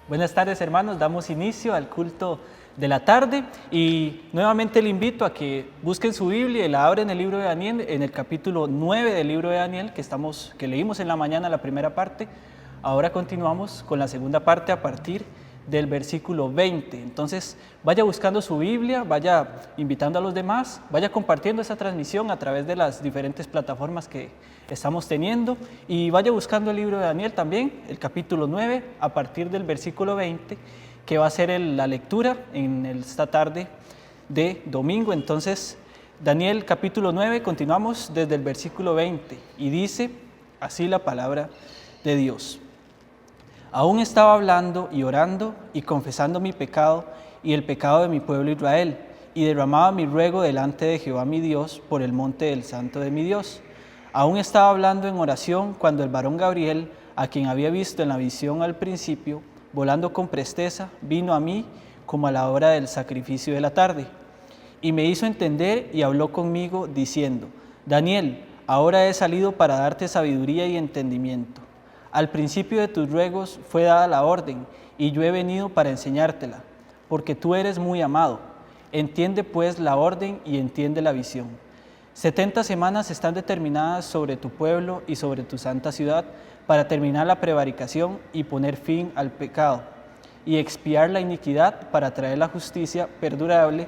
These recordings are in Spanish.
Buenas tardes, hermanos. Damos inicio al culto de la tarde y nuevamente le invito a que busquen su Biblia y la abren en el libro de Daniel, en el capítulo 9 del libro de Daniel que leímos en la mañana la primera parte. Ahora continuamos con la segunda parte a partir del versículo 20. Entonces, vaya buscando su Biblia, vaya invitando a los demás, vaya compartiendo esa transmisión a través de las diferentes plataformas que estamos teniendo y vaya buscando el libro de Daniel también, el capítulo 9, a partir del versículo 20, que va a ser la lectura en esta tarde de domingo. Entonces, Daniel capítulo 9, continuamos desde el versículo 20 y dice así la palabra de Dios. Aún estaba hablando y orando y confesando mi pecado y el pecado de mi pueblo Israel, y derramaba mi ruego delante de Jehová mi Dios por el monte del santo de mi Dios. Aún estaba hablando en oración cuando el varón Gabriel, a quien había visto en la visión al principio, volando con presteza, vino a mí como a la hora del sacrificio de la tarde. Y me hizo entender y habló conmigo diciendo: Daniel, ahora he salido para darte sabiduría y entendimiento. Al principio de tus ruegos fue dada la orden, y yo he venido para enseñártela, porque tú eres muy amado. Entiende pues la orden y entiende la visión. 70 semanas están determinadas sobre tu pueblo y sobre tu santa ciudad, para terminar la prevaricación y poner fin al pecado, y expiar la iniquidad para traer la justicia perdurable,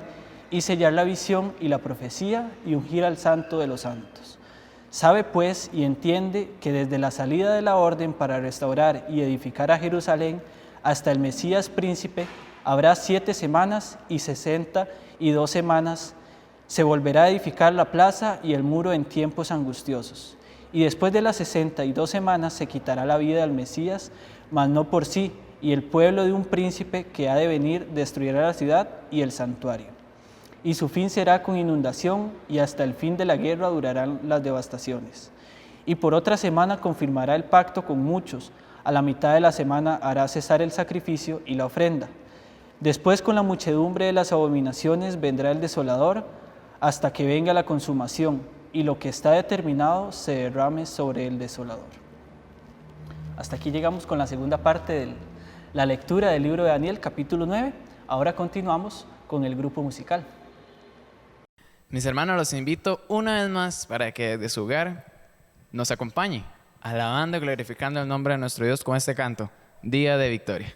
y sellar la visión y la profecía, y ungir al santo de los santos. Sabe pues y entiende que desde la salida de la orden para restaurar y edificar a Jerusalén hasta el Mesías príncipe habrá 7 semanas y 62 semanas. Se volverá a edificar la plaza y el muro en tiempos angustiosos. Y después de las 62 semanas se quitará la vida del Mesías, mas no por sí, y el pueblo de un príncipe que ha de venir destruirá la ciudad y el santuario. Y su fin será con inundación, y hasta el fin de la guerra durarán las devastaciones. Y por otra semana confirmará el pacto con muchos, a la mitad de la semana hará cesar el sacrificio y la ofrenda. Después, con la muchedumbre de las abominaciones vendrá el desolador, hasta que venga la consumación, y lo que está determinado se derrame sobre el desolador. Hasta aquí llegamos con la segunda parte de la lectura del libro de Daniel, capítulo 9. Ahora continuamos con el grupo musical. Mis hermanos, los invito una vez más para que desde su hogar nos acompañen, alabando y glorificando el nombre de nuestro Dios con este canto, Día de Victoria.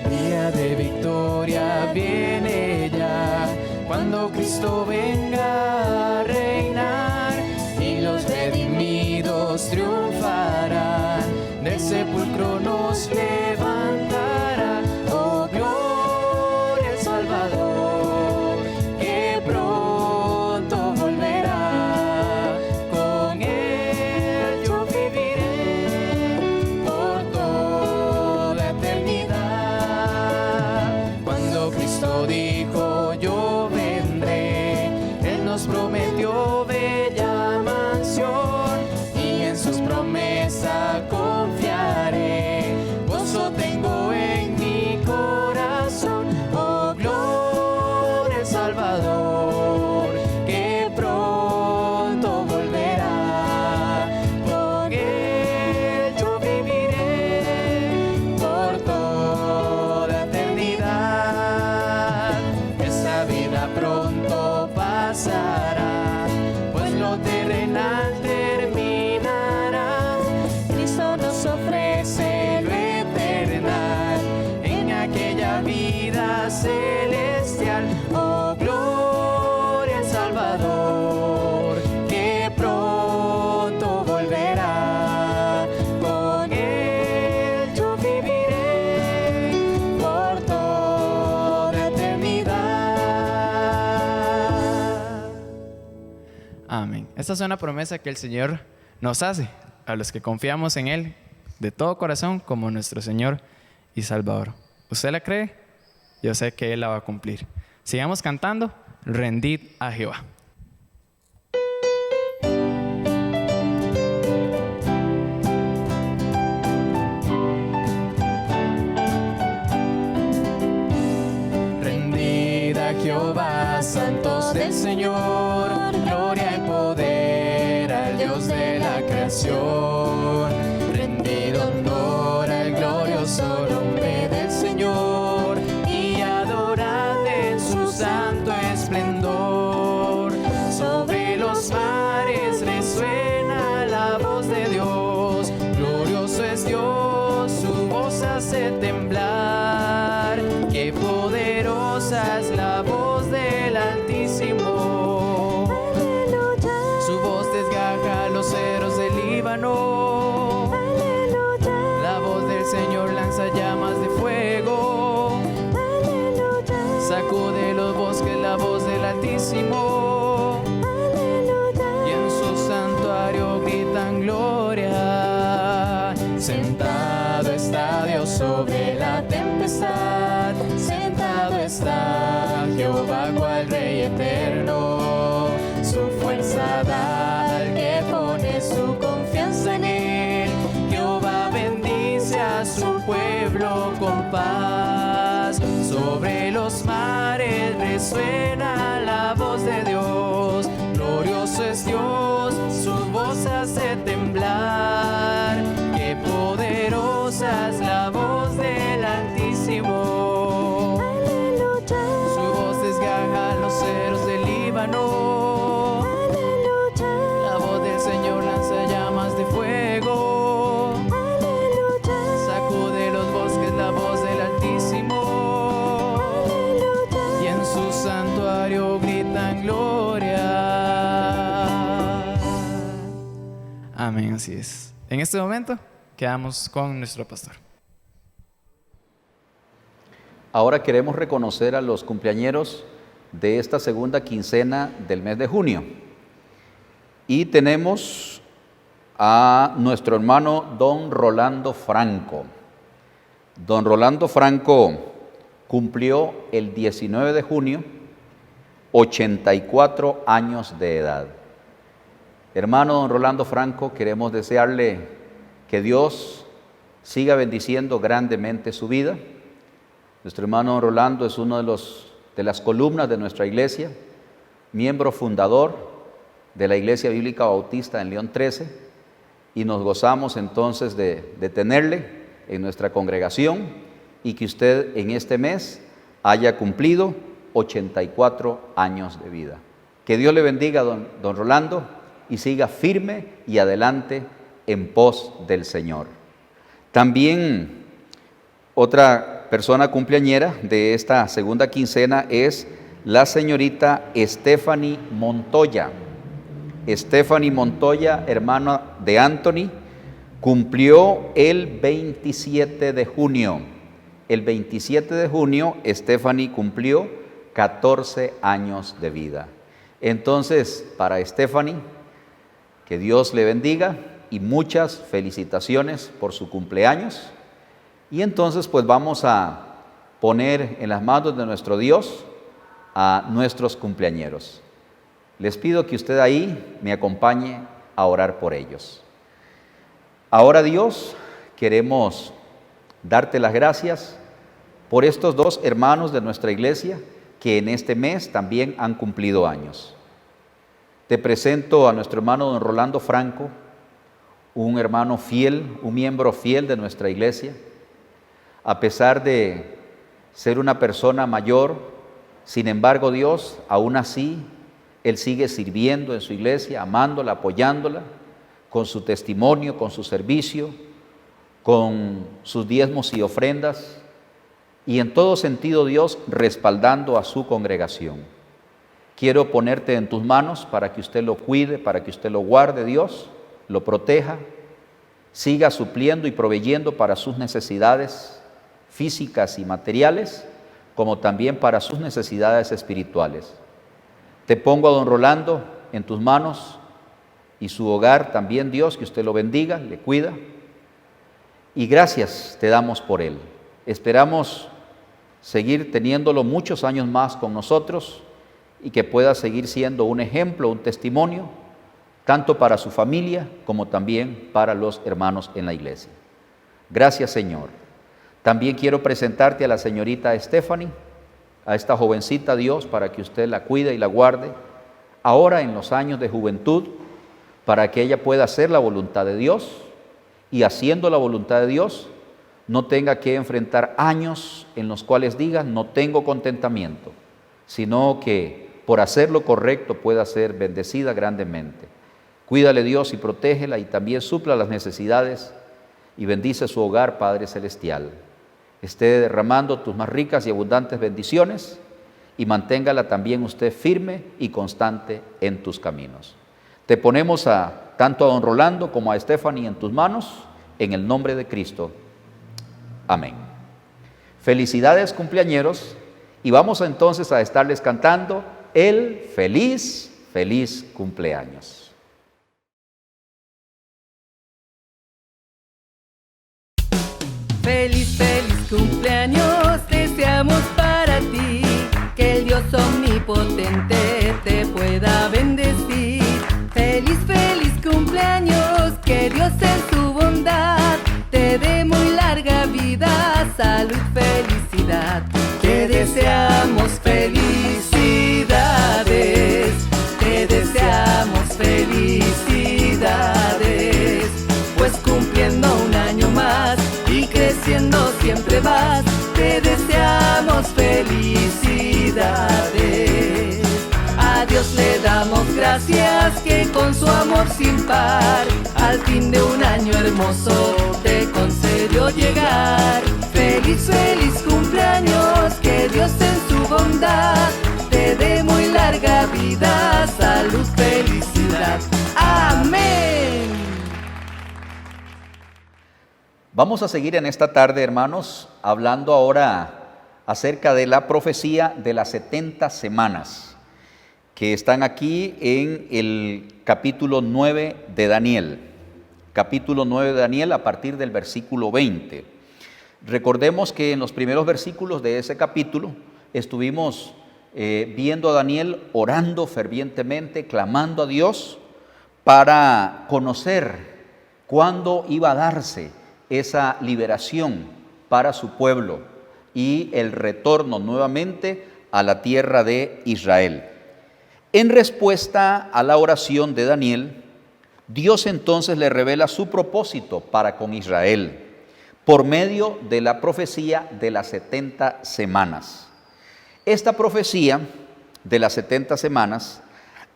Día de victoria viene ya, cuando Cristo venga a reinar y los redimidos triunfarán, del sepulcro nos levantará. Oh, gloria al Salvador, que pronto volverá. Con él yo viviré por toda eternidad. Cuando Cristo dijo yo vendré, Él nos prometió bella mansión, y en sus promesas confiaré. Gozo tengo en mi corazón. Oh, gloria al Salvador, que pronto volverá. Con él yo viviré por toda eternidad. Esta vida pronto pasará, pues lo terrenal terminará. Cristo nos ofrece lo eternal en aquella vida celestial. Oh, gloria al Salvador, que pronto volverá. Con él yo viviré por toda eternidad. Amén. Esta es una promesa que el Señor nos hace a los que confiamos en Él de todo corazón como nuestro Señor y Salvador. ¿Usted la cree? Yo sé que Él la va a cumplir. Sigamos cantando, rendid a Jehová. Rendid a Jehová, santos del Señor. hace temblar. Qué poderosa es la voz del Altísimo. Aleluya. Su voz desgarra los ceros del Líbano. Aleluya. La voz del Señor lanza llamas de fuego. Aleluya. Sacude los bosques la voz del Altísimo. Aleluya. Y en su santuario gritan gloria. Sentado está Dios sobre la tempestad. Sentado está Jehová cual Rey eterno. Su fuerza da al que pone su confianza en él. Jehová bendice a su pueblo con paz. Sobre los mares resuena la voz de Dios. Glorioso es Dios, su voz hace temblar. Qué poderosa es la voz del Altísimo. Aleluya. Su voz desgarra los ceros del Líbano. Aleluya. La voz del Señor lanza llamas de fuego. Aleluya. Sacude los bosques la voz del Altísimo. Aleluya. Y en su santuario gritan gloria. Amén, así es. En este momento quedamos con nuestro pastor. Ahora queremos reconocer a los cumpleañeros de esta segunda quincena del mes de junio. Y tenemos a nuestro hermano don Rolando Franco. Don Rolando Franco cumplió el 19 de junio 84 años de edad. Hermano don Rolando Franco, queremos desearle que Dios siga bendiciendo grandemente su vida. Nuestro hermano don Rolando es uno de las columnas de nuestra iglesia, miembro fundador de la Iglesia Bíblica Bautista en León 13, y nos gozamos entonces de tenerle en nuestra congregación y que usted en este mes haya cumplido 84 años de vida. Que Dios le bendiga, don Rolando, y siga firme y adelante en pos del Señor. También otra persona cumpleañera de esta segunda quincena es la señorita Stephanie Montoya. Stephanie Montoya, hermana de Anthony, cumplió el 27 de junio. El 27 de junio, Stephanie cumplió 14 años de vida. Entonces, para Stephanie, que Dios le bendiga y muchas felicitaciones por su cumpleaños. Y entonces, pues vamos a poner en las manos de nuestro Dios a nuestros cumpleañeros. Les pido que usted ahí me acompañe a orar por ellos. Ahora, Dios, queremos darte las gracias por estos dos hermanos de nuestra iglesia que en este mes también han cumplido años. Te presento a nuestro hermano don Rolando Franco, un hermano fiel, un miembro fiel de nuestra iglesia. A pesar de ser una persona mayor, sin embargo, Dios, aún así, él sigue sirviendo en su iglesia, amándola, apoyándola, con su testimonio, con su servicio, con sus diezmos y ofrendas, y en todo sentido, Dios, respaldando a su congregación. Quiero ponerte en tus manos para que usted lo cuide, para que usted lo guarde, Dios, lo proteja, siga supliendo y proveyendo para sus necesidades físicas y materiales, como también para sus necesidades espirituales. Te pongo a don Rolando en tus manos y su hogar también, Dios, que usted lo bendiga, le cuida. Y gracias te damos por él. Esperamos seguir teniéndolo muchos años más con nosotros y que pueda seguir siendo un ejemplo, un testimonio, tanto para su familia como también para los hermanos en la iglesia. Gracias, Señor. También quiero presentarte a la señorita Stephanie, a esta jovencita, Dios, para que usted la cuide y la guarde, ahora en los años de juventud, para que ella pueda hacer la voluntad de Dios y haciendo la voluntad de Dios, no tenga que enfrentar años en los cuales diga, no tengo contentamiento, sino que por hacer lo correcto pueda ser bendecida grandemente. Cuídale, Dios, y protégela y también supla las necesidades y bendice su hogar, Padre Celestial. esté derramando tus más ricas y abundantes bendiciones y manténgala también usted firme y constante en tus caminos. Te ponemos tanto a don Rolando como a Stephanie en tus manos, en el nombre de Cristo. Amén. Felicidades, cumpleañeros, y vamos entonces a estarles cantando el feliz, feliz cumpleaños. Feliz, feliz cumpleaños deseamos para ti, que el Dios omnipotente te pueda bendecir. Feliz, feliz cumpleaños, que Dios en su bondad te dé muy larga vida, salud, felicidad. Te deseamos felicidades, te deseamos felicidades, pues cumpliendo un año más y creciendo siempre vas, te deseamos felicidades. A Dios le damos gracias que con su amor sin par, al fin de un año hermoso te concedió llegar. Feliz, feliz cumpleaños, que Dios en su bondad te dé muy larga vida, salud, felicidad. Amén. Vamos a seguir en esta tarde, hermanos, hablando ahora acerca de la profecía de las 70 semanas, que están aquí en el capítulo 9 de Daniel. Capítulo 9 de Daniel a partir del versículo 20. Recordemos que en los primeros versículos de ese capítulo estuvimos viendo a Daniel orando fervientemente, clamando a Dios para conocer cuándo iba a darse esa liberación para su pueblo y el retorno nuevamente a la tierra de Israel. En respuesta a la oración de Daniel, Dios entonces le revela su propósito para con Israel por medio de la profecía de las 70 semanas. Esta profecía de las 70 semanas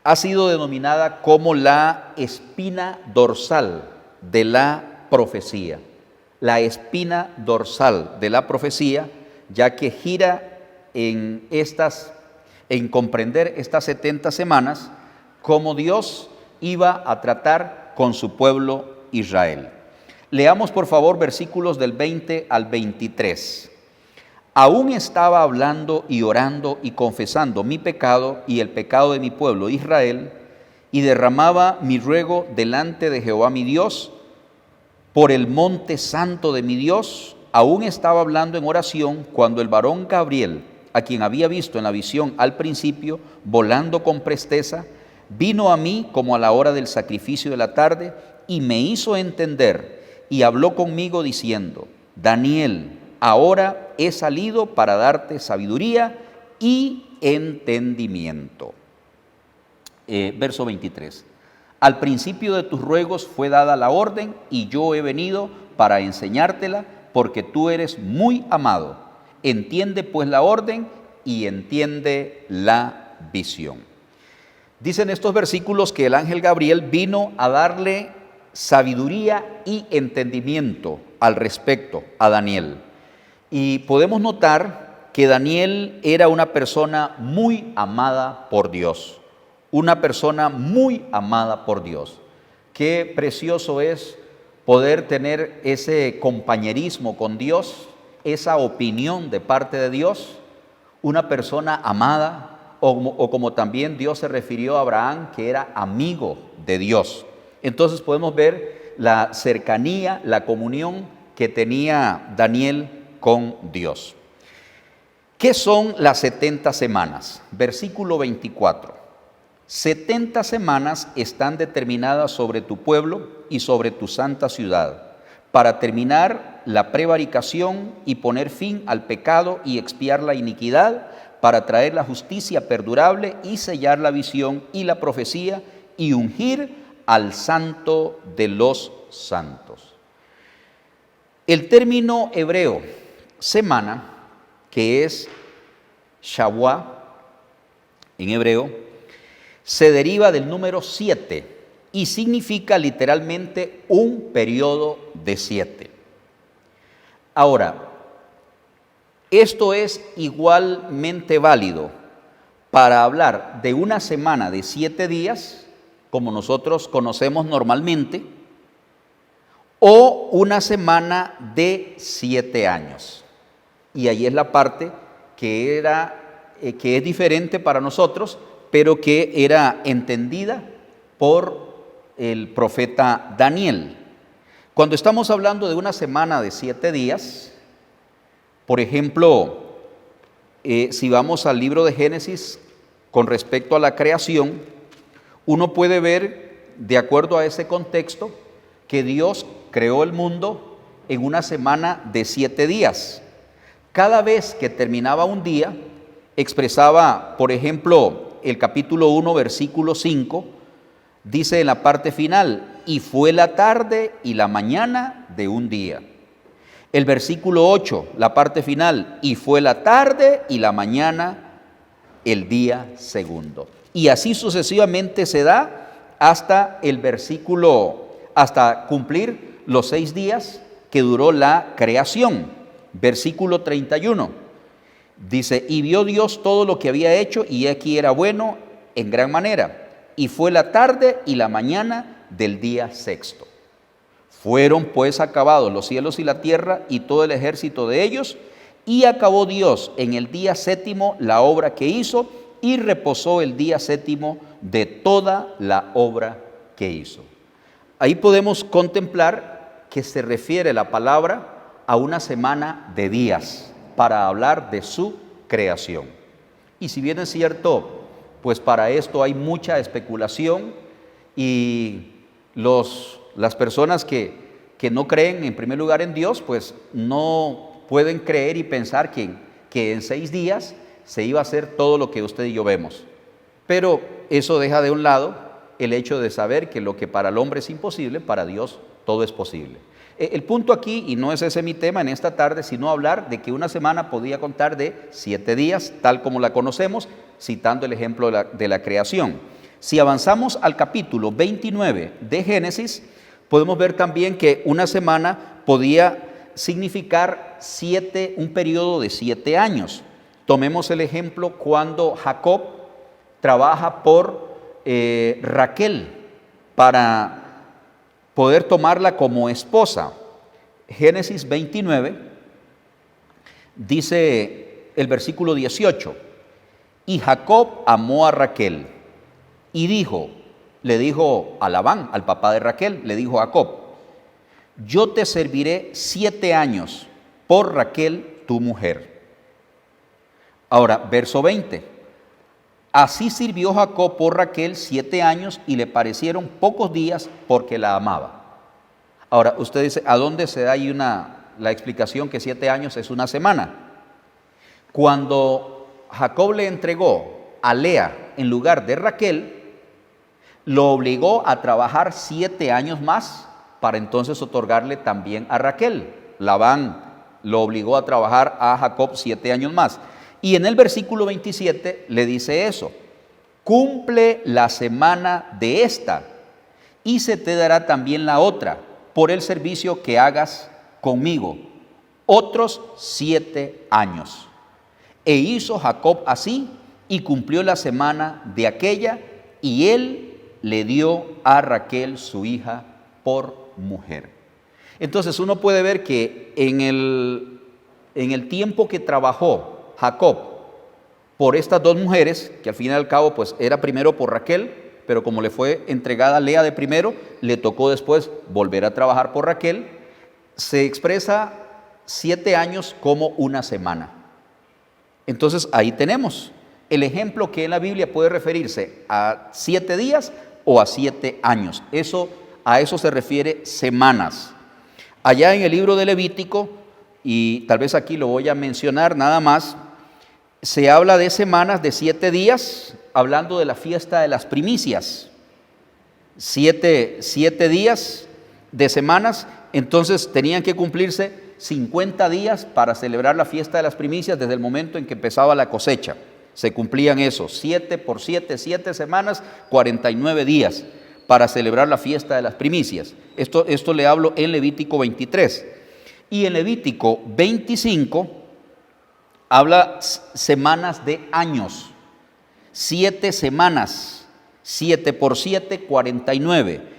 ha sido denominada como la espina dorsal de la profecía. La espina dorsal de la profecía, ya que gira en comprender estas 70 semanas, cómo Dios iba a tratar con su pueblo Israel. Leamos por favor versículos del 20 al 23. Aún estaba hablando y orando y confesando mi pecado y el pecado de mi pueblo Israel, y derramaba mi ruego delante de Jehová mi Dios, por el monte santo de mi Dios. Aún estaba hablando en oración cuando el varón Gabriel, a quien había visto en la visión al principio, volando con presteza, vino a mí como a la hora del sacrificio de la tarde y me hizo entender y habló conmigo diciendo: Daniel, ahora he salido para darte sabiduría y entendimiento. Verso 23. Al principio de tus ruegos fue dada la orden y yo he venido para enseñártela, porque tú eres muy amado. Entiende pues la orden y entiende la visión. Dicen estos versículos que el ángel Gabriel vino a darle sabiduría y entendimiento al respecto a Daniel. Y podemos notar que Daniel era una persona muy amada por Dios. Una persona muy amada por Dios. Qué precioso es poder tener ese compañerismo con Dios, esa opinión de parte de Dios, una persona amada, o como también Dios se refirió a Abraham, que era amigo de Dios. Entonces podemos ver la cercanía, la comunión que tenía Daniel con Dios. ¿Qué son las 70 semanas? Versículo 24. 70 semanas están determinadas sobre tu pueblo y sobre tu santa ciudad, para terminar la prevaricación y poner fin al pecado y expiar la iniquidad, para traer la justicia perdurable y sellar la visión y la profecía y ungir al santo de los santos. El término hebreo semana, que es Shavuá en hebreo, se deriva del número 7 y significa literalmente un periodo de 7. Ahora, esto es igualmente válido para hablar de una semana de 7 días, como nosotros conocemos normalmente, o una semana de 7 años. Y ahí es la parte que es diferente para nosotros, pero que era entendida por el profeta Daniel. Cuando estamos hablando de una semana de 7 días, por ejemplo, si vamos al libro de Génesis con respecto a la creación, uno puede ver, de acuerdo a ese contexto, que Dios creó el mundo en una semana de 7 días. Cada vez que terminaba un día, expresaba, por ejemplo, el capítulo 1, versículo 5, dice en la parte final, y fue la tarde y la mañana de un día. El versículo 8, la parte final, y fue la tarde y la mañana el día segundo. Y así sucesivamente se da hasta el versículo, hasta cumplir los 6 días que duró la creación. Versículo 31, dice, y vio Dios todo lo que había hecho, y aquí era bueno en gran manera. Y fue la tarde y la mañana del día sexto. Fueron pues acabados los cielos y la tierra y todo el ejército de ellos, y acabó Dios en el día séptimo la obra que hizo, y reposó el día séptimo de toda la obra que hizo. Ahí podemos contemplar que se refiere la palabra a una semana de días para hablar de su creación. Y si bien es cierto, pues para esto hay mucha especulación, y las personas que no creen en primer lugar en Dios, pues no pueden creer y pensar que en 6 días se iba a hacer todo lo que usted y yo vemos. Pero eso deja de un lado el hecho de saber que lo que para el hombre es imposible, para Dios todo es posible. El punto aquí, y no es ese mi tema en esta tarde, sino hablar de que una semana podía contar de 7 días, tal como la conocemos, citando el ejemplo de la creación. Si avanzamos al capítulo 29 de Génesis, podemos ver también que una semana podía significar un periodo de 7 años. Tomemos el ejemplo cuando Jacob trabaja por Raquel para poder tomarla como esposa. Génesis 29, dice el versículo 18, y Jacob amó a Raquel y le dijo a Labán, al papá de Raquel, le dijo a Jacob, yo te serviré 7 años por Raquel, tu mujer. Ahora, verso 20, así sirvió Jacob por Raquel 7 años y le parecieron pocos días porque la amaba. Ahora, usted dice, ¿a dónde se da ahí la explicación que 7 años es una semana? Cuando Jacob le entregó a Lea en lugar de Raquel, lo obligó a trabajar 7 años más para entonces otorgarle también a Raquel. Labán lo obligó a trabajar a Jacob 7 años más. Y en el versículo 27 le dice eso, cumple la semana de esta y se te dará también la otra por el servicio que hagas conmigo, otros 7 años. E hizo Jacob así y cumplió la semana de aquella, y él le dio a Raquel su hija por mujer. Entonces uno puede ver que en el tiempo que trabajó Jacob por estas 2 mujeres, que al fin y al cabo pues era primero por Raquel, pero como le fue entregada Lea de primero, le tocó después volver a trabajar por Raquel, se expresa 7 años como una semana. Entonces ahí tenemos el ejemplo que en la Biblia puede referirse a 7 días o a 7 años. A eso se refiere semanas. Allá en el libro de Levítico, y tal vez aquí lo voy a mencionar nada más, se habla de semanas de 7 días, hablando de la fiesta de las primicias. 7 días de semanas, entonces tenían que cumplirse 50 días para celebrar la fiesta de las primicias desde el momento en que empezaba la cosecha. Se cumplían esos 7 por 7, 7 semanas, 49 días para celebrar la fiesta de las primicias. Esto le hablo en Levítico 23. Y en Levítico 25 habla semanas de años. 7 semanas, 7 por 7, 49.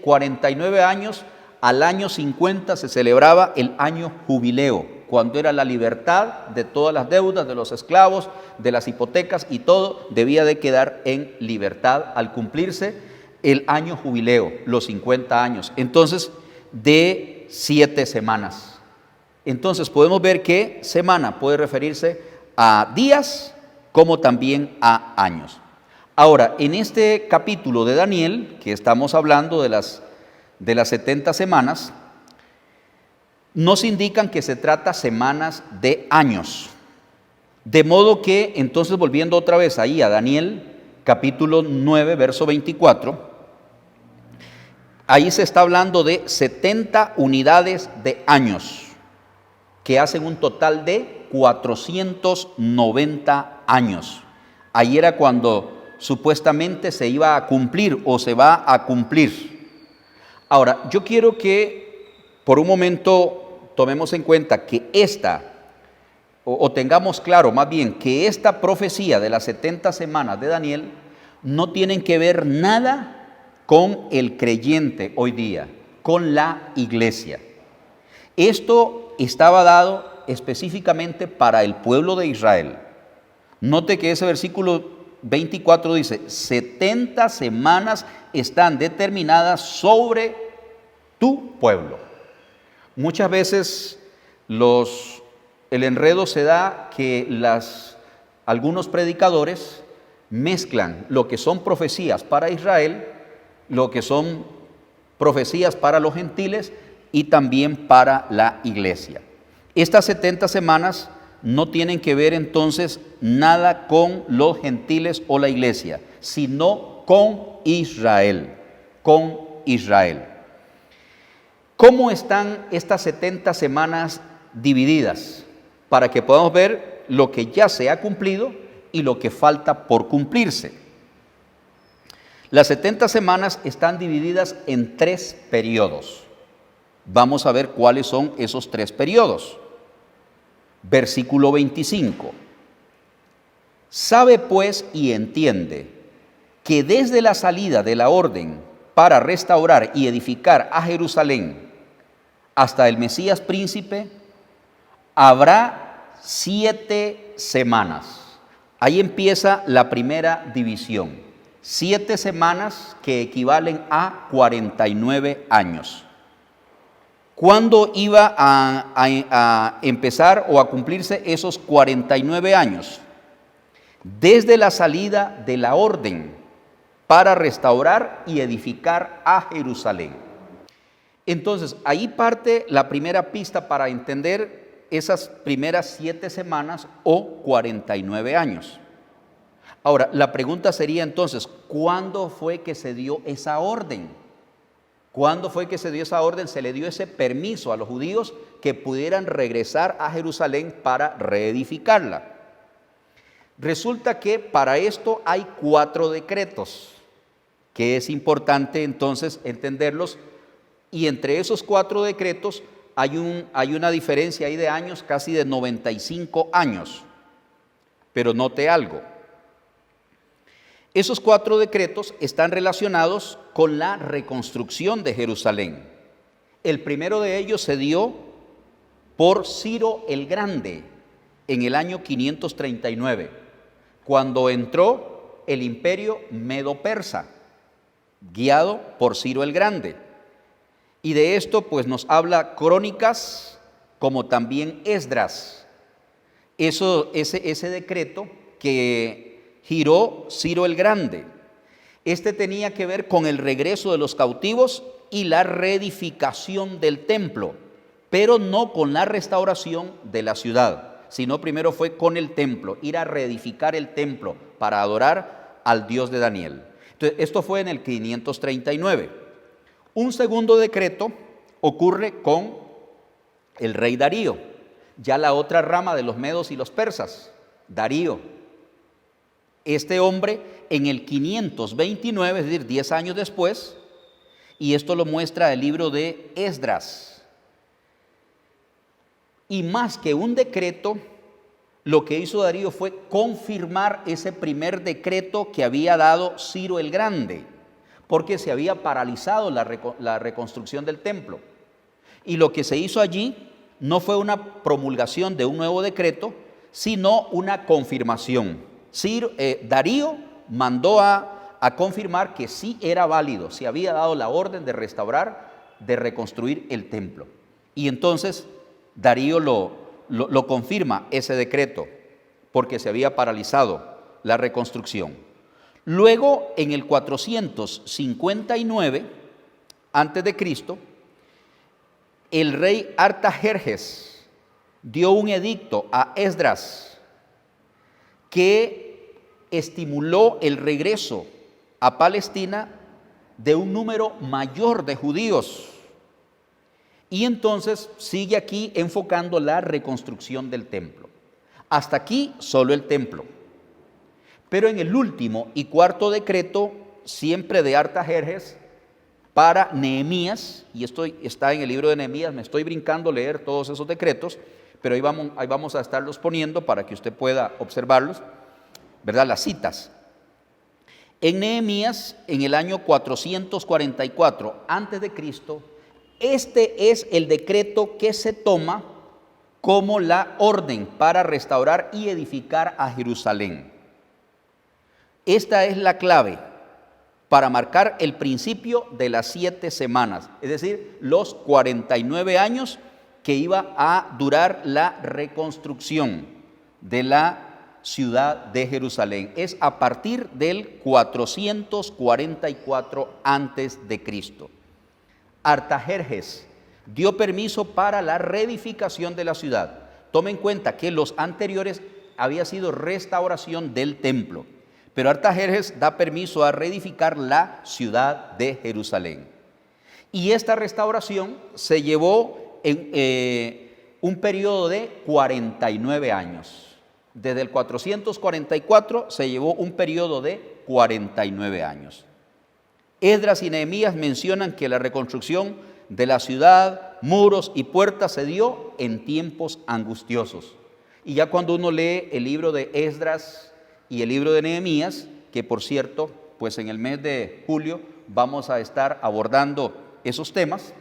49 años, al año 50 se celebraba el año jubileo, cuando era la libertad de todas las deudas, de los esclavos, de las hipotecas y todo debía de quedar en libertad al cumplirse el año jubileo, los 50 años. Entonces, de 7 semanas. Entonces podemos ver que semana puede referirse a días como también a años. Ahora, en este capítulo de Daniel, que estamos hablando de las 70 semanas, nos indican que se trata semanas de años. De modo que, entonces, volviendo otra vez ahí a Daniel, capítulo 9, verso 24, ahí se está hablando de 70 unidades de años, que hacen un total de 490 años. Ahí era cuando supuestamente se iba a cumplir o se va a cumplir. Ahora, yo quiero que por un momento tomemos en cuenta que o tengamos claro más bien que esta profecía de las 70 semanas de Daniel no tienen que ver nada con el creyente hoy día, con la iglesia. Esto estaba dado específicamente para el pueblo de Israel. Note que ese versículo 24 dice, 70 semanas están determinadas sobre tu pueblo. Muchas veces el enredo se da que algunos predicadores mezclan lo que son profecías para Israel, lo que son profecías para los gentiles y también para la iglesia. Estas 70 semanas no tienen que ver entonces nada con los gentiles o la iglesia, sino con Israel, con Israel. ¿Cómo están estas 70 semanas divididas? Para que podamos ver lo que ya se ha cumplido y lo que falta por cumplirse. Las 70 semanas están divididas en 3 periodos. Vamos a ver cuáles son esos 3 periodos. Versículo 25. Sabe pues y entiende que desde la salida de la orden para restaurar y edificar a Jerusalén hasta el Mesías príncipe, habrá 7 semanas. Ahí empieza la primera división. 7 semanas que equivalen a 49 años. ¿Cuándo iba a empezar o a cumplirse esos 49 años? Desde la salida de la orden para restaurar y edificar a Jerusalén. Entonces, ahí parte la primera pista para entender esas primeras 7 semanas o 49 años. Ahora, la pregunta sería entonces, ¿cuándo fue que se dio esa orden? ¿Cuándo fue que se dio esa orden? Se le dio ese permiso a los judíos que pudieran regresar a Jerusalén para reedificarla. Resulta que para esto hay 4 decretos, que es importante entonces entenderlos, y entre esos 4 decretos hay una diferencia ahí de años, casi de 95 años. Pero note algo. Esos 4 decretos están relacionados con la reconstrucción de Jerusalén. El primero de ellos se dio por Ciro el Grande en el año 539, cuando entró el imperio medo-persa, guiado por Ciro el Grande. Y de esto pues nos habla Crónicas, como también Esdras. Ese decreto que giró Ciro el Grande. Este tenía que ver con el regreso de los cautivos y la reedificación del templo, pero no con la restauración de la ciudad, sino primero fue con el templo, ir a reedificar el templo para adorar al Dios de Daniel. Entonces, esto fue en el 539. Un segundo decreto ocurre con el rey Darío, ya la otra rama de los medos y los persas, Darío. Este hombre en el 529, es decir, 10 años después, y esto lo muestra el libro de Esdras. Y más que un decreto, lo que hizo Darío fue confirmar ese primer decreto que había dado Ciro el Grande, porque se había paralizado la reconstrucción del templo. Y lo que se hizo allí no fue una promulgación de un nuevo decreto, sino una confirmación. Darío mandó a confirmar que sí era válido, se había dado la orden de restaurar, de reconstruir el templo. Y entonces Darío lo confirma ese decreto, porque se había paralizado la reconstrucción. Luego, en el 459 a.C., el rey Artajerjes dio un edicto a Esdras que estimuló el regreso a Palestina de un número mayor de judíos. Y entonces sigue aquí enfocando la reconstrucción del templo. Hasta aquí solo el templo. Pero en el último y cuarto decreto, siempre de Artajerjes, para Nehemías, y esto está en el libro de Nehemías, me estoy brincando leer todos esos decretos, pero ahí vamos a estarlos poniendo para que usted pueda observarlos, ¿verdad? Las citas. En Nehemías, en el año 444 a.C., este es el decreto que se toma como la orden para restaurar y edificar a Jerusalén. Esta es la clave para marcar el principio de las 7 semanas, es decir, los 49 años que iba a durar la reconstrucción de la ciudad de Jerusalén. Es a partir del 444 a.C. Artajerjes dio permiso para la reedificación de la ciudad. Tome en cuenta que los anteriores había sido restauración del templo, pero Artajerjes da permiso a reedificar la ciudad de Jerusalén. Y esta restauración se llevó en un periodo de 49 años. Desde el 444 se llevó un periodo de 49 años. Esdras y Nehemías mencionan que la reconstrucción de la ciudad, muros y puertas se dio en tiempos angustiosos. Y ya cuando uno lee el libro de Esdras y el libro de Nehemías, que por cierto, pues en el mes de julio vamos a estar abordando esos temas,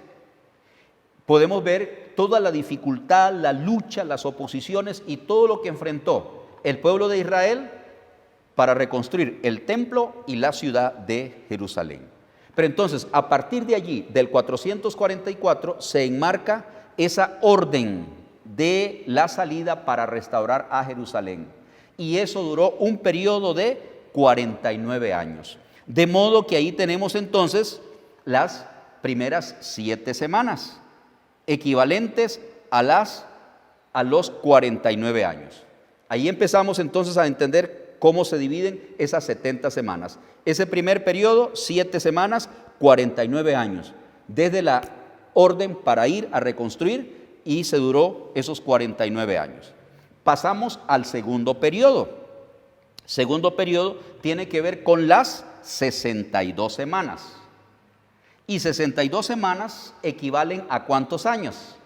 podemos ver toda la dificultad, la lucha, las oposiciones y todo lo que enfrentó el pueblo de Israel para reconstruir el templo y la ciudad de Jerusalén. Pero entonces, a partir de allí, del 444, se enmarca esa orden de la salida para restaurar a Jerusalén. Y eso duró un periodo de 49 años. De modo que ahí tenemos entonces las primeras 7 semanas, equivalentes a los 49 años. Ahí empezamos entonces a entender cómo se dividen esas 70 semanas. Ese primer periodo, 7 semanas, 49 años, desde la orden para ir a reconstruir, y se duró esos 49 años. Pasamos al segundo periodo. Segundo periodo tiene que ver con las 62 semanas. Y 62 semanas equivalen a ¿cuántos años?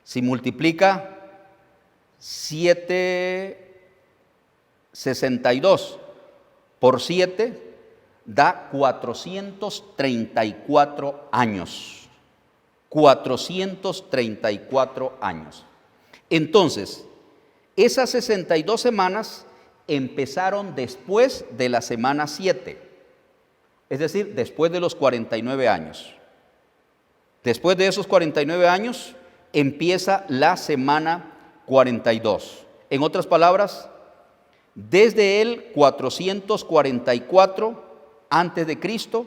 Si multiplica 62 por 7 da 434 años. 434 años. Entonces, esas 62 semanas empezaron después de la semana 7, es decir, después de los 49 años. Después de esos 49 años empieza la semana 42. En otras palabras, desde el 444 antes de Cristo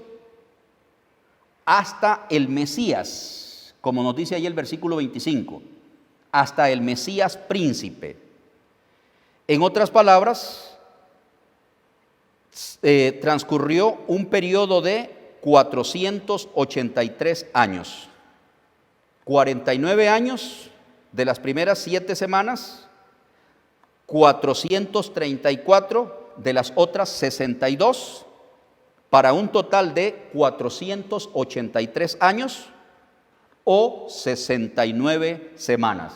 hasta el Mesías, como nos dice ahí el versículo 25, hasta el Mesías príncipe. En otras palabras, transcurrió un periodo de 483 años. 49 años de las primeras 7 semanas, 434 de las otras 62, para un total de 483 años o 69 semanas.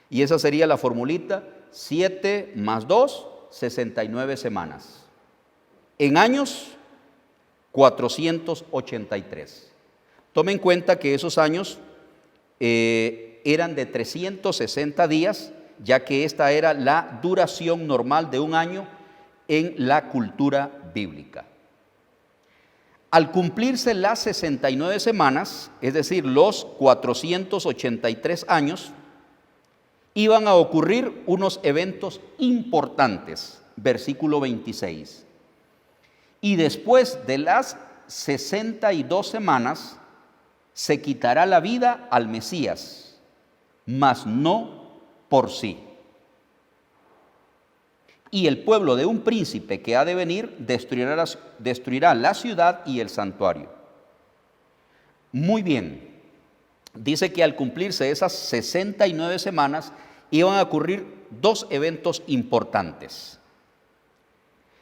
Y esa sería la formulita: 7 más 2, 69 semanas. En años, 483. Tome en cuenta que esos años eran de 360 días, ya que esta era la duración normal de un año en la cultura bíblica. Al cumplirse las 69 semanas, es decir, los 483 años, iban a ocurrir unos eventos importantes. Versículo 26. Y después de las 62 semanas, se quitará la vida al Mesías, mas no por sí. Y el pueblo de un príncipe que ha de venir destruirá la ciudad y el santuario. Muy bien, dice que al cumplirse esas 69 semanas iban a ocurrir dos eventos importantes.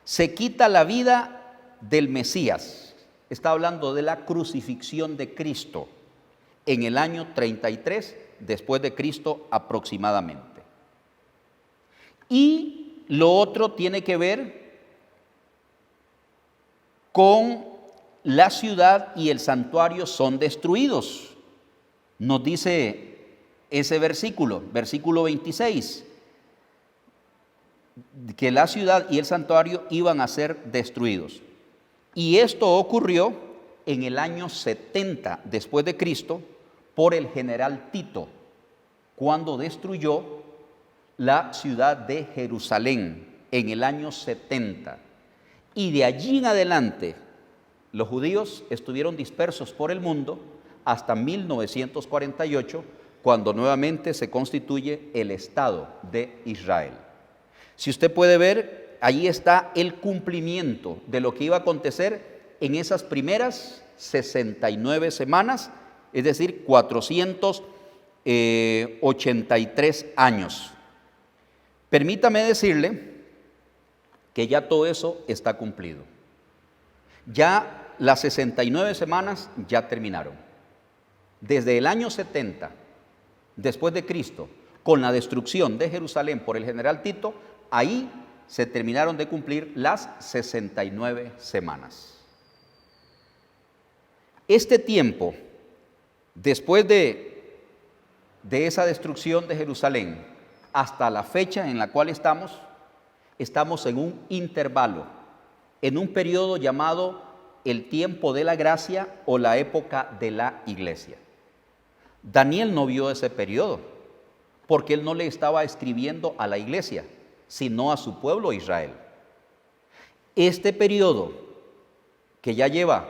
Se quita la vida del Mesías, está hablando de la crucifixión de Cristo en el año 33 después de Cristo aproximadamente. Y lo otro tiene que ver con la ciudad y el santuario son destruidos. Nos dice ese versículo 26, que la ciudad y el santuario iban a ser destruidos. Y esto ocurrió en el año 70 después de Cristo por el general Tito, cuando destruyó la ciudad de Jerusalén en el año 70. Y de allí en adelante, los judíos estuvieron dispersos por el mundo hasta 1948, cuando nuevamente se constituye el Estado de Israel. Si usted puede ver, ahí está el cumplimiento de lo que iba a acontecer en esas primeras 69 semanas, es decir, 483 años. Permítame decirle que ya todo eso está cumplido. Ya las 69 semanas ya terminaron. Desde el año 70, después de Cristo, con la destrucción de Jerusalén por el general Tito, ahí se terminaron de cumplir las 69 semanas. Este tiempo, después de esa destrucción de Jerusalén, hasta la fecha en la cual estamos en un intervalo, en un periodo llamado el tiempo de la gracia o la época de la iglesia. Daniel no vio ese periodo, porque él no le estaba escribiendo a la iglesia, sino a su pueblo Israel. Este periodo, que ya lleva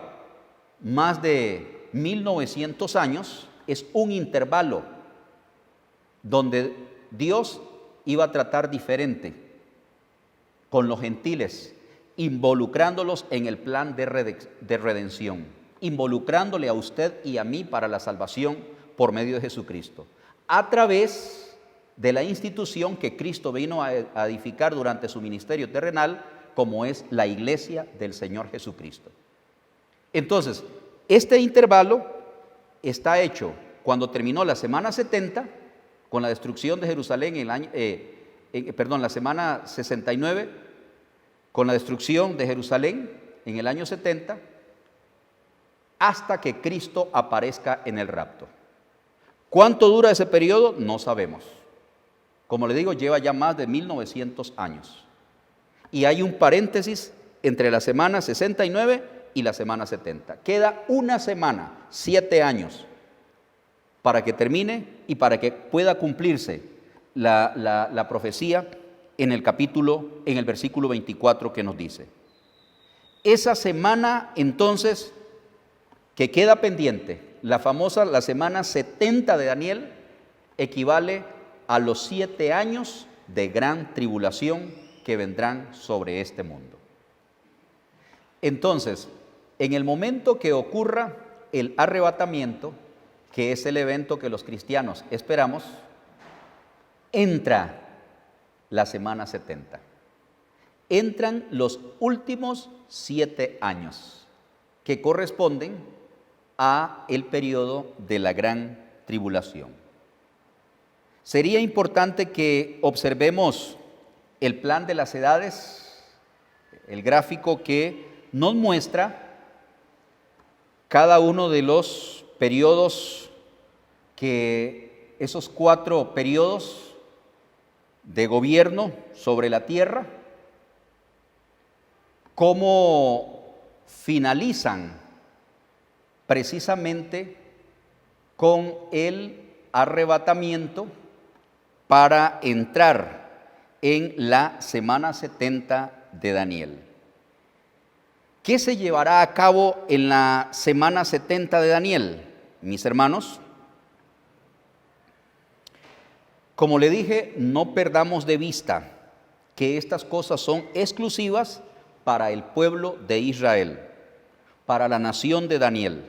más de 1900 años, es un intervalo donde Dios iba a tratar diferente con los gentiles, involucrándolos en el plan de redención, involucrándole a usted y a mí para la salvación por medio de Jesucristo, a través de la institución que Cristo vino a edificar durante su ministerio terrenal, como es la iglesia del Señor Jesucristo. Entonces, este intervalo está hecho cuando terminó la semana 70, con la destrucción de Jerusalén en el año, la semana 69, con la destrucción de Jerusalén en el año 70, hasta que Cristo aparezca en el rapto. ¿Cuánto dura ese periodo? No sabemos. Como le digo, lleva ya más de 1900 años. Y hay un paréntesis entre la semana 69 y la semana 70. Queda una semana, 7 años, para que termine y para que pueda cumplirse la profecía en el versículo 24 que nos dice. Esa semana entonces que queda pendiente, la semana 70 de Daniel, equivale a los 7 años de gran tribulación que vendrán sobre este mundo. Entonces, en el momento que ocurra el arrebatamiento, que es el evento que los cristianos esperamos, entra la semana 70. Entran los últimos 7 años, que corresponden a el periodo de la gran tribulación. Sería importante que observemos el plan de las edades, el gráfico que nos muestra cada uno de los periodos, que esos 4 periodos de gobierno sobre la tierra, cómo finalizan precisamente con el arrebatamiento para entrar en la semana 70 de Daniel. ¿Qué se llevará a cabo en la semana 70 de Daniel, mis hermanos? Como le dije, no perdamos de vista que estas cosas son exclusivas para el pueblo de Israel, para la nación de Daniel.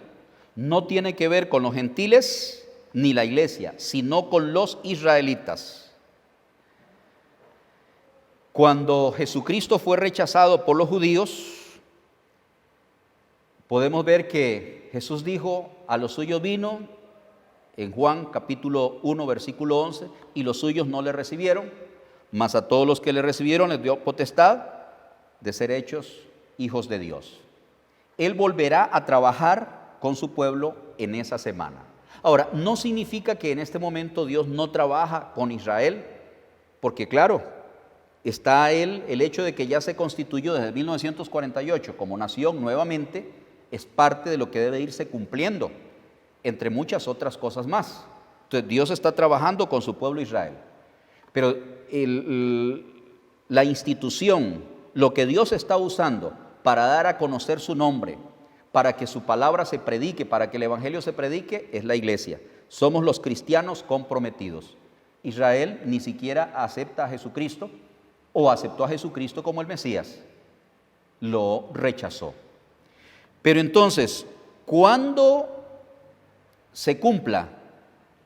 No tiene que ver con los gentiles ni la iglesia, sino con los israelitas. Cuando Jesucristo fue rechazado por los judíos, podemos ver que Jesús dijo: a los suyos vino, en Juan capítulo 1 versículo 11, y los suyos no le recibieron, mas a todos los que le recibieron les dio potestad de ser hechos hijos de Dios. Él volverá a trabajar con su pueblo en esa semana. Ahora, no significa que en este momento Dios no trabaja con Israel, porque claro, está el hecho de que ya se constituyó desde 1948 como nación nuevamente, es parte de lo que debe irse cumpliendo, entre muchas otras cosas más. Entonces Dios está trabajando con su pueblo Israel, pero la institución, lo que Dios está usando para dar a conocer su nombre, para que su palabra se predique, para que el evangelio se predique, es la iglesia. Somos los cristianos comprometidos. Israel ni siquiera acepta a Jesucristo, o aceptó a Jesucristo como el Mesías, lo rechazó. Pero entonces, cuando se cumpla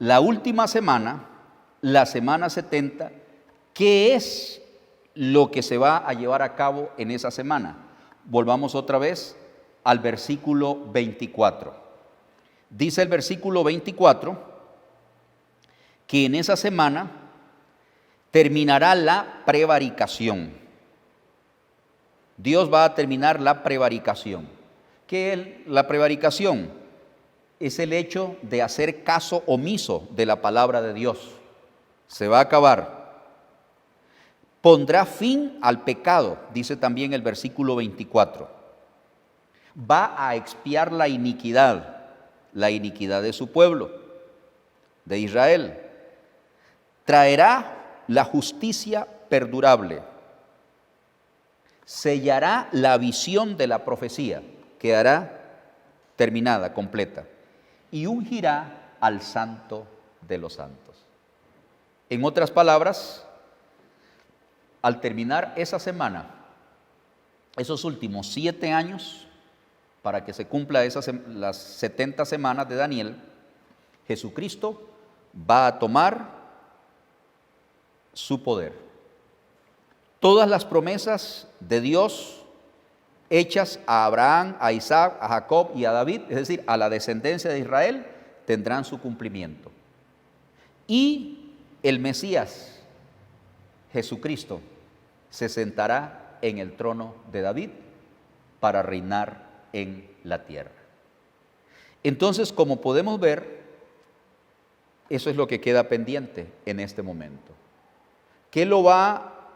la última semana, la semana 70, ¿qué es lo que se va a llevar a cabo en esa semana? Volvamos otra vez al versículo 24. Dice el versículo 24 que en esa semana terminará la prevaricación. Dios va a terminar la prevaricación. ¿Qué es la prevaricación? Es el hecho de hacer caso omiso de la palabra de Dios. Se va a acabar. Pondrá fin al pecado, dice también el versículo 24. Va a expiar la iniquidad de su pueblo, de Israel. Traerá la justicia perdurable. Sellará la visión de la profecía, quedará terminada, completa. Y ungirá al Santo de los santos. En otras palabras, al terminar esa semana, esos últimos 7 años, para que se cumpla las 70 semanas de Daniel, Jesucristo va a tomar su poder. Todas las promesas de Dios hechas a Abraham, a Isaac, a Jacob y a David, es decir, a la descendencia de Israel, tendrán su cumplimiento. Y el Mesías, Jesucristo, se sentará en el trono de David para reinar en la tierra. Entonces, como podemos ver, eso es lo que queda pendiente en este momento. ¿Qué lo va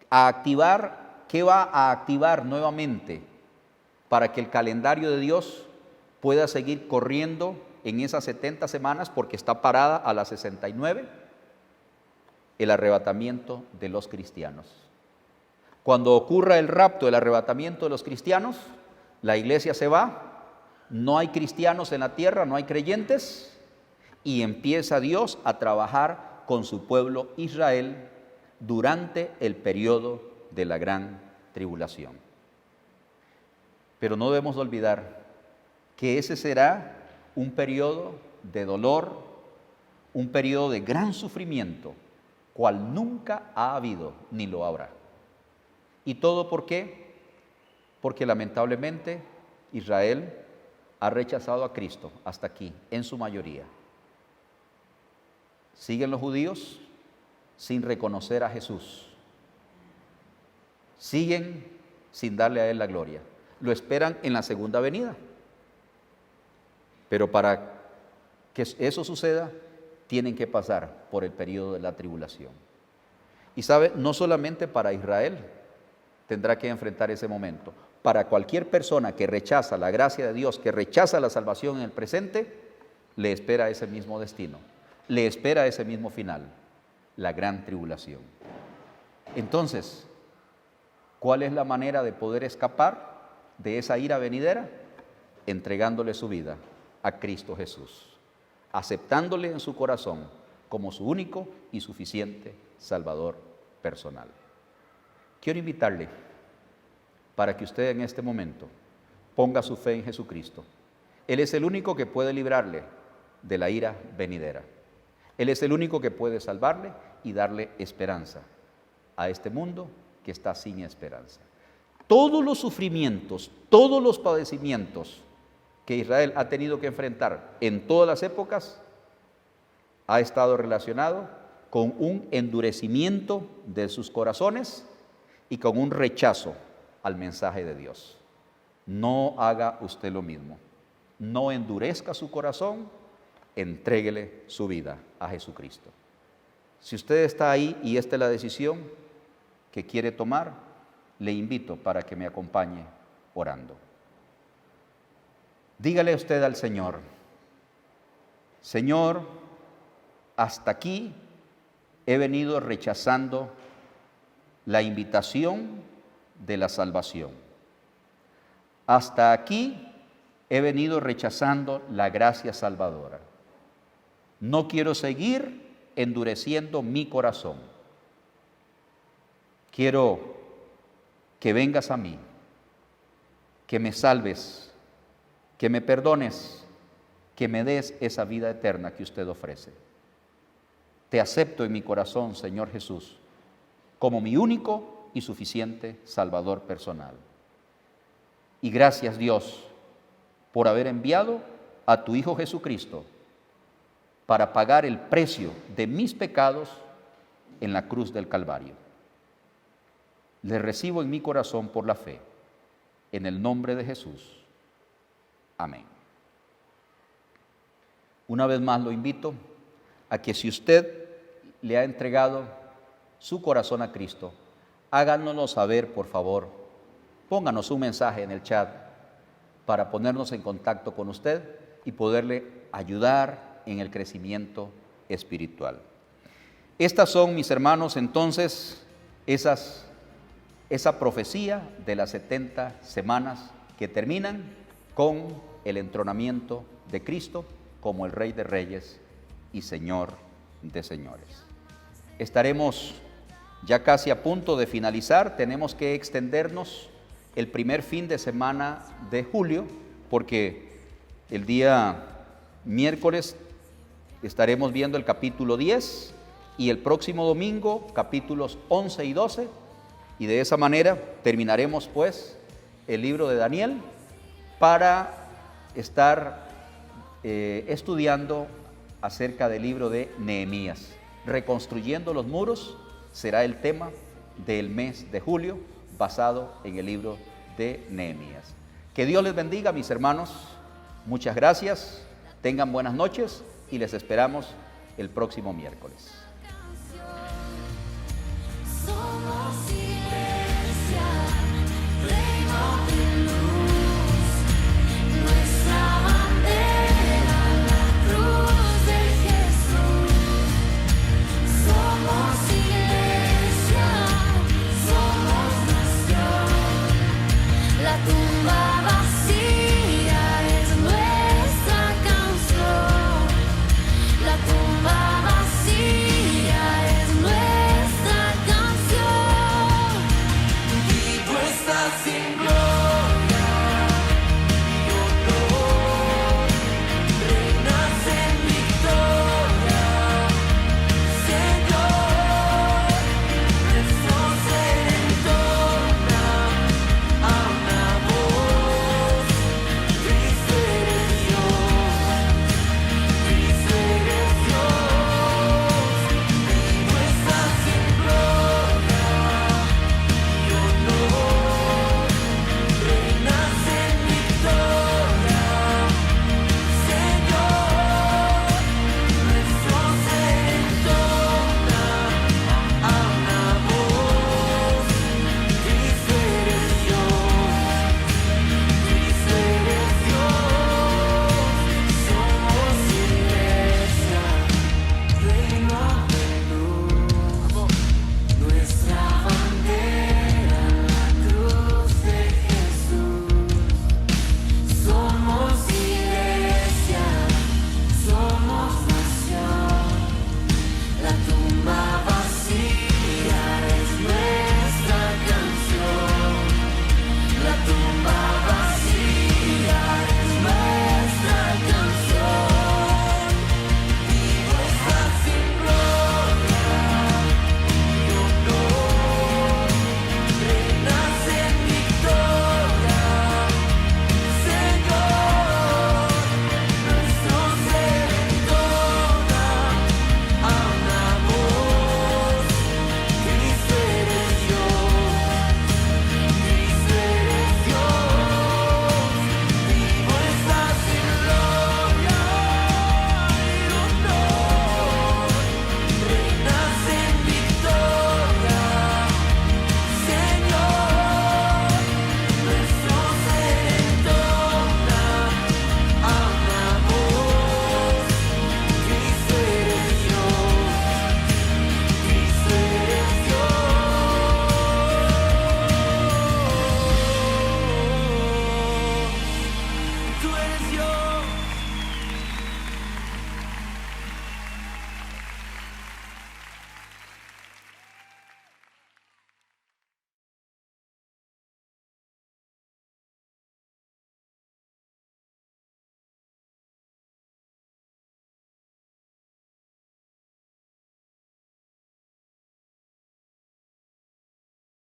a activar? ¿Qué va a activar nuevamente para que el calendario de Dios pueda seguir corriendo en esas 70 semanas, porque está parada a las 69? El arrebatamiento de los cristianos. Cuando ocurra el rapto, el arrebatamiento de los cristianos, la iglesia se va, no hay cristianos en la tierra, no hay creyentes, y empieza Dios a trabajar con su pueblo Israel durante el periodo de la gran tribulación. Pero no debemos olvidar que ese será un periodo de dolor, un periodo de gran sufrimiento, cual nunca ha habido ni lo habrá. ¿Y todo por qué? Porque lamentablemente Israel ha rechazado a Cristo hasta aquí, en su mayoría. Siguen los judíos sin reconocer a Jesús. Siguen sin darle a Él la gloria. Lo esperan en la segunda venida. Pero para que eso suceda, tienen que pasar por el periodo de la tribulación. Y sabe, no solamente para Israel tendrá que enfrentar ese momento. Para cualquier persona que rechaza la gracia de Dios, que rechaza la salvación en el presente, le espera ese mismo destino, le espera ese mismo final, la gran tribulación. Entonces, ¿cuál es la manera de poder escapar de esa ira venidera? Entregándole su vida a Cristo Jesús, aceptándole en su corazón como su único y suficiente Salvador personal. Quiero invitarle para que usted en este momento ponga su fe en Jesucristo. Él es el único que puede librarle de la ira venidera. Él es el único que puede salvarle y darle esperanza a este mundo que está sin esperanza. Todos los sufrimientos, todos los padecimientos que Israel ha tenido que enfrentar en todas las épocas ha estado relacionado con un endurecimiento de sus corazones y con un rechazo al mensaje de Dios. No haga usted lo mismo. No endurezca su corazón, entréguele su vida a Jesucristo. Si usted está ahí y esta es la decisión que quiere tomar, le invito para que me acompañe orando. Dígale usted al Señor: Señor, hasta aquí he venido rechazando la invitación de la salvación. Hasta aquí he venido rechazando la gracia salvadora. No quiero seguir endureciendo mi corazón. Quiero que vengas a mí, que me salves, que me perdones, que me des esa vida eterna que usted ofrece. Te acepto en mi corazón, Señor Jesús, como mi único y suficiente Salvador personal. Y gracias, Dios, por haber enviado a tu Hijo Jesucristo para pagar el precio de mis pecados en la cruz del Calvario. Le recibo en mi corazón por la fe, en el nombre de Jesús. Amén. Una vez más lo invito a que si usted le ha entregado su corazón a Cristo, háganoslo saber, por favor. Pónganos un mensaje en el chat para ponernos en contacto con usted y poderle ayudar en el crecimiento espiritual. Estas son, mis hermanos, entonces, esa profecía de las 70 semanas que terminan con el entronamiento de Cristo como el Rey de Reyes y Señor de Señores. Estaremos ya casi a punto de finalizar. Tenemos que extendernos el primer fin de semana de julio, porque el día miércoles estaremos viendo el capítulo 10 y el próximo domingo capítulos 11 y 12, y de esa manera terminaremos pues el libro de Daniel para estar estudiando acerca del libro de Nehemías. Reconstruyendo los muros será el tema del mes de julio, basado en el libro de Nehemías. Que Dios les bendiga, mis hermanos. Muchas gracias. Tengan buenas noches y les esperamos el próximo miércoles.